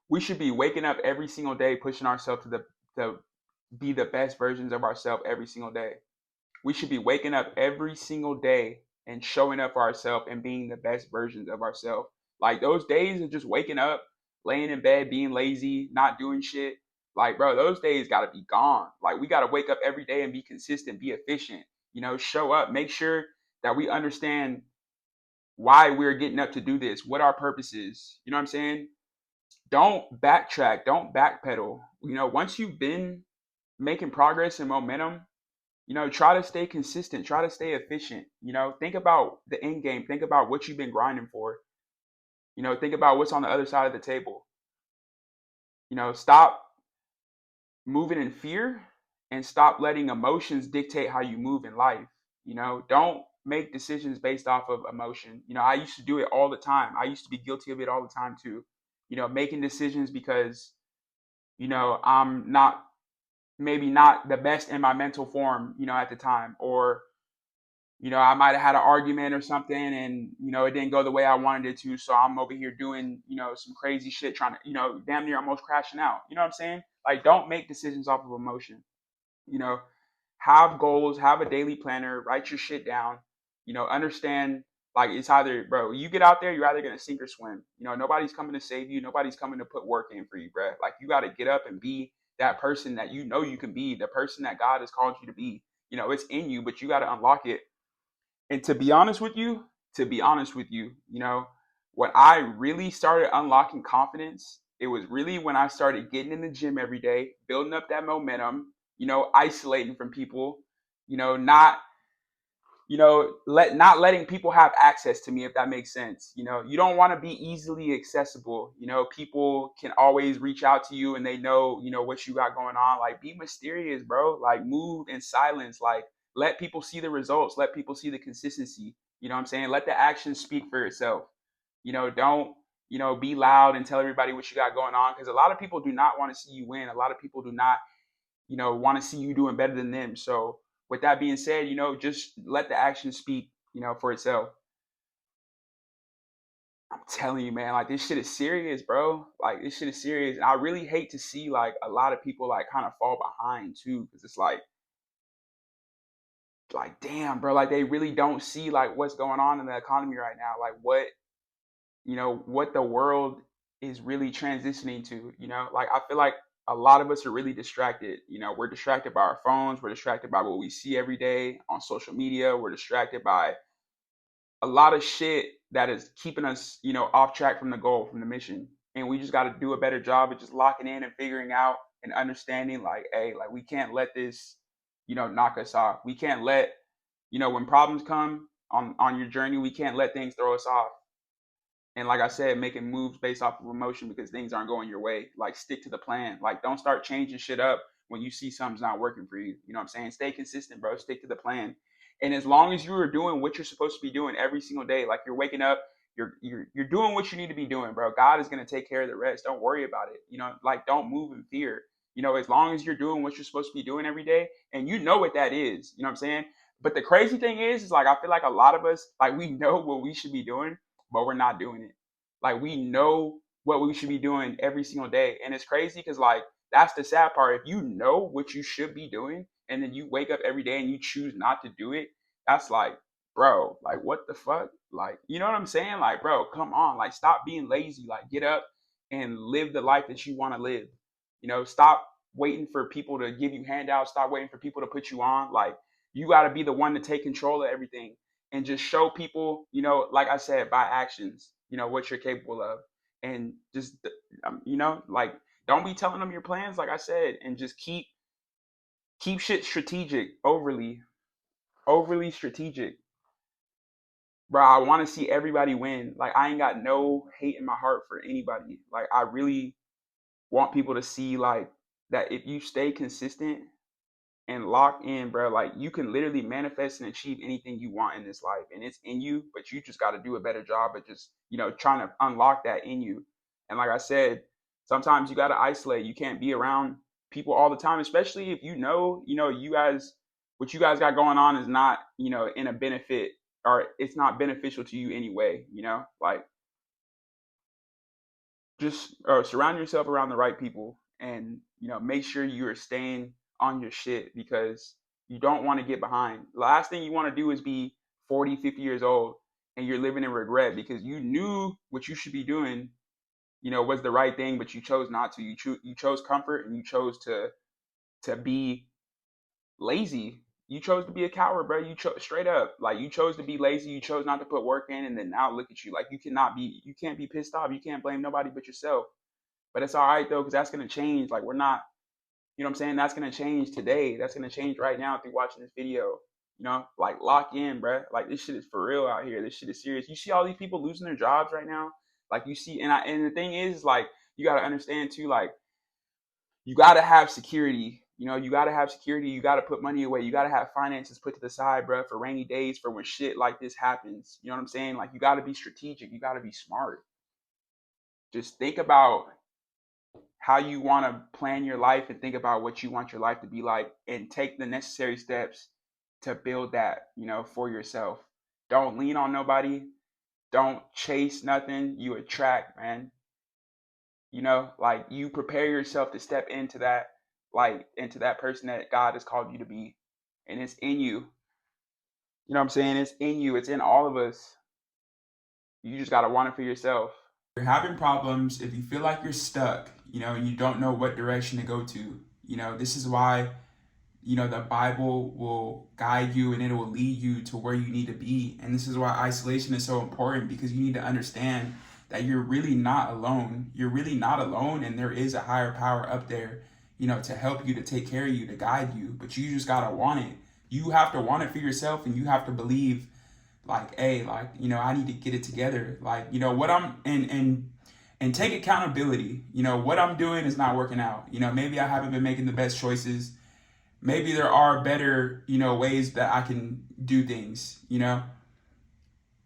We should be waking up every single day, pushing ourselves to be the best versions of ourselves every single day. We should be waking up every single day and showing up for ourselves and being the best versions of ourselves. Like those days of just waking up, laying in bed, being lazy, not doing shit. Like, bro, those days gotta be gone. Like we gotta wake up every day and be consistent, be efficient, show up, make sure that we understand why we're getting up to do this, what our purpose is. You know what I'm saying? Don't backtrack, don't backpedal. Once you've been making progress and momentum, try to stay consistent, try to stay efficient. Think about the end game, think about what you've been grinding for. Think about what's on the other side of the table. Stop moving in fear and stop letting emotions dictate how you move in life. Don't make decisions based off of emotion. I used to do it all the time. I used to be guilty of it all the time too. Making decisions because, I'm not maybe not the best in my mental form, at the time, or I might have had an argument or something and, it didn't go the way I wanted it to. So I'm over here doing, some crazy shit, trying to, damn near almost crashing out. You know what I'm saying? Like, don't make decisions off of emotion. You know, have goals, have a daily planner, write your shit down, understand like it's either, bro, you get out there, you're either going to sink or swim. Nobody's coming to save you. Nobody's coming to put work in for you, bro. Like, you got to get up and be that person that you can be, the person that God has called you to be. It's in you, but you got to unlock it. And to be honest with you, when I really started unlocking confidence, it was really when I started getting in the gym every day, building up that momentum, isolating from people, not not letting people have access to me, if that makes sense. You don't want to be easily accessible. People can always reach out to you and they know, what you got going on. Like, be mysterious, bro. Like, move in silence. Like, let people see the results, let people see the consistency. You know what I'm saying? Let the action speak for itself. Don't be loud and tell everybody what you got going on, because a lot of people do not want to see you win. A lot of people do not want to see you doing better than them. So with that being said, just let the action speak, for itself. I'm telling you, man, like, this shit is serious, bro. Like, this shit is serious. And I really hate to see like a lot of people like kind of fall behind too, because it's like damn, bro, like they really don't see like what's going on in the economy right now, like what the world is really transitioning to. Like, I feel like a lot of us are really distracted. We're distracted by our phones, we're distracted by what we see every day on social media, we're distracted by a lot of shit that is keeping us, off track from the goal, from the mission. And we just got to do a better job of just locking in and figuring out and understanding, like, hey, like, we can't let this, knock us off. We can't let, when problems come on your journey, we can't let things throw us off. And like I said, making moves based off of emotion because things aren't going your way. Like, stick to the plan. Like, don't start changing shit up when you see something's not working for you. You know what I'm saying? Stay consistent, bro. Stick to the plan. And as long as you are doing what you're supposed to be doing every single day, like, you're waking up, you're doing what you need to be doing, bro. God is gonna take care of the rest. Don't worry about it. Like, don't move in fear. As long as you're doing what you're supposed to be doing every day, and you know what that is. You know what I'm saying? But the crazy thing is like, I feel like a lot of us, like, we know what we should be doing, but we're not doing it. Like, we know what we should be doing every single day. And it's crazy because, like, that's the sad part. If you know what you should be doing and then you wake up every day and you choose not to do it, that's like, bro, like, what the fuck? Like, you know what I'm saying? Like, bro, come on. Like, stop being lazy. Like, get up and live the life that you want to live. Stop waiting for people to give you handouts. Stop waiting for people to put you on. Like, you got to be the one to take control of everything and just show people, like I said, by actions, what you're capable of. And just, like, don't be telling them your plans, like I said, and just keep shit strategic, overly strategic. Bro, I want to see everybody win. Like, I ain't got no hate in my heart for anybody. Like, I really want people to see, like, that if you stay consistent and lock in, bro, like, you can literally manifest and achieve anything you want in this life, and it's in you. But you just got to do a better job of just, trying to unlock that in you. And like I said, sometimes you got to isolate. You can't be around people all the time, especially if you guys, what you guys got going on is not, in a benefit, or it's not beneficial to you anyway. Like, just surround yourself around the right people, and make sure you are staying on your shit, because you don't want to get behind. The last thing you want to do is be 40, 50 years old and you're living in regret because you knew what you should be doing, was the right thing, but you chose not to. You chose comfort, and you chose to be lazy. You chose to be a coward, bro. You chose straight up, like, you chose to be lazy. You chose not to put work in, and then now look at you. Like, you can't be pissed off. You can't blame nobody but yourself. But it's all right though, because that's gonna change. Like, we're not, what I'm saying? That's gonna change today. That's gonna change right now through watching this video. Like, lock in, bro. Like, this shit is for real out here. This shit is serious. You see all these people losing their jobs right now. Like, you see, and the thing is, like, you gotta understand too. Like, you gotta have security. You gotta have security. You gotta put money away. You gotta have finances put to the side, bro, for rainy days, for when shit like this happens. You know what I'm saying? Like, you gotta be strategic. You gotta be smart. Just think about how you want to plan your life, and think about what you want your life to be like, and take the necessary steps to build that, for yourself. Don't lean on nobody. Don't chase nothing. You attract, man. Like, you prepare yourself to step into that, like, into that person that God has called you to be. And it's in you. You know what I'm saying? It's in you. It's in all of us. You just got to want it for yourself. If you're having problems, if you feel like you're stuck, and you don't know what direction to go to, this is why, the Bible will guide you, and it will lead you to where you need to be. And this is why isolation is so important, because you need to understand that you're really not alone. You're really not alone, and there is a higher power up there, to help you, to take care of you, to guide you. But you just got to want it. You have to want it for yourself, and you have to believe, like, hey, like, I need to get it together. Like, what I'm, and take accountability. What I'm doing is not working out. Maybe I haven't been making the best choices. Maybe there are better, ways that I can do things,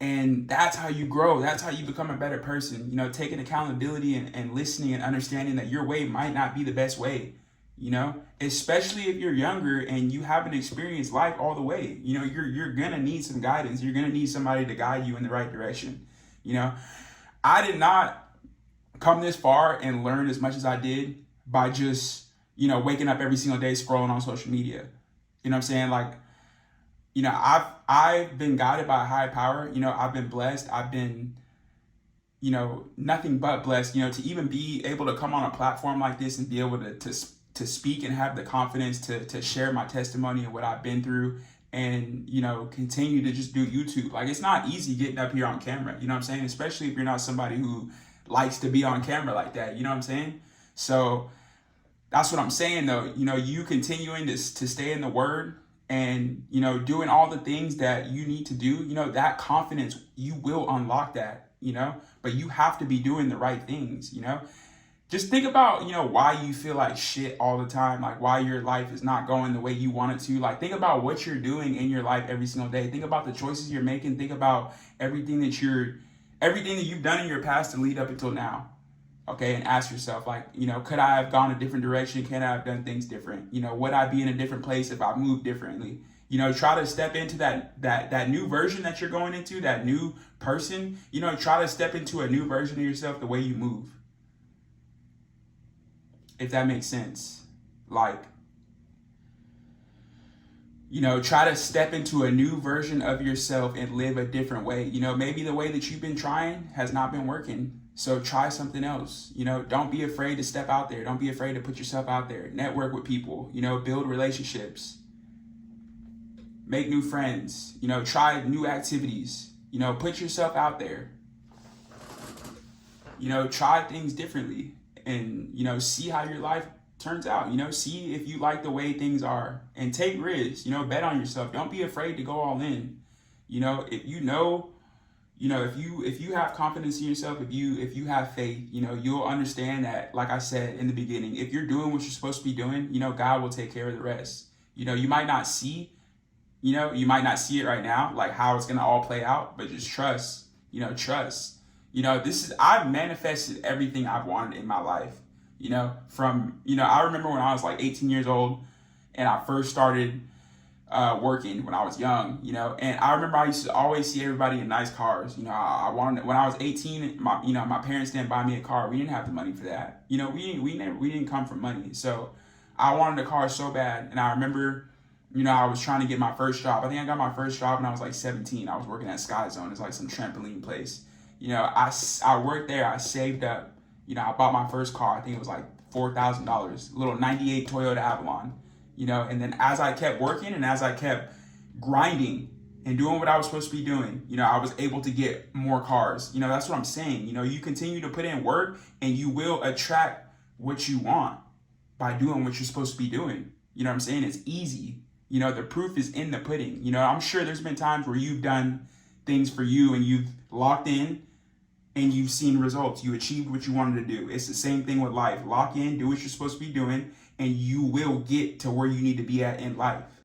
and that's how you grow. That's how you become a better person, taking accountability, and listening, and understanding that your way might not be the best way, especially if you're younger and you haven't experienced life all the way. You're going to need some guidance. You're going to need somebody to guide you in the right direction. I did not come this far and learn as much as I did by just, waking up every single day scrolling on social media. You know what I'm saying? Like, I've been guided by a high power. I've been blessed. I've been, nothing but blessed, to even be able to come on a platform like this and be able to speak and have the confidence to share my testimony and what I've been through, and, continue to just do YouTube. Like, it's not easy getting up here on camera, you know what I'm saying? Especially if you're not somebody who likes to be on camera like that, you know what I'm saying? So that's what I'm saying though. You continuing to stay in the word, and, doing all the things that you need to do, that confidence, you will unlock that, but you have to be doing the right things. Just think about, why you feel like shit all the time, like why your life is not going the way you want it to. Like, think about what you're doing in your life every single day. Think about the choices you're making. Think about everything that you've done in your past to lead up until now. Okay, and ask yourself, like, could I have gone a different direction? Can I have done things different? Would I be in a different place if I moved differently? Try to step into that new version that you're going into, that new person. Try to step into a new version of yourself the way you move. If that makes sense. Like, try to step into a new version of yourself and live a different way. Maybe the way that you've been trying has not been working. So try something else. Don't be afraid to step out there. Don't be afraid to put yourself out there. Network with people, build relationships. Make new friends, try new activities, put yourself out there. Try things differently, and, see how your life turns out. See if you like the way things are, and take risks. Bet on yourself. Don't be afraid to go all in. If you have confidence in yourself, if you have faith, you'll understand that, like I said in the beginning, if you're doing what you're supposed to be doing, God will take care of the rest. You might not see, it right now, like how it's going to all play out, but just trust. I've manifested everything I've wanted in my life. I remember when I was like 18 years old and I first started working when I was young, you know. And I remember I used to always see everybody in nice cars. You know, I wanted, when I was 18, my parents didn't buy me a car. We didn't have the money for that. You know, we didn't come from money. So I wanted a car so bad. And I remember, you know, I was trying to get my first job. I think I got my first job when I was like 17. I was working at Sky Zone. It's like some trampoline place. You know, I worked there. I saved up. You know, I bought my first car. I think it was like $4,000, little 98 Toyota Avalon. You know, and then as I kept working and as I kept grinding and doing what I was supposed to be doing, you know, I was able to get more cars. You know, that's what I'm saying. You know, you continue to put in work and you will attract what you want by doing what you're supposed to be doing. You know what I'm saying? It's easy. You know, the proof is in the pudding. You know, I'm sure there's been times where you've done things for you and you've locked in and you've seen results. You achieved what you wanted to do. It's the same thing with life. Lock in, do what you're supposed to be doing, and you will get to where you need to be at in life.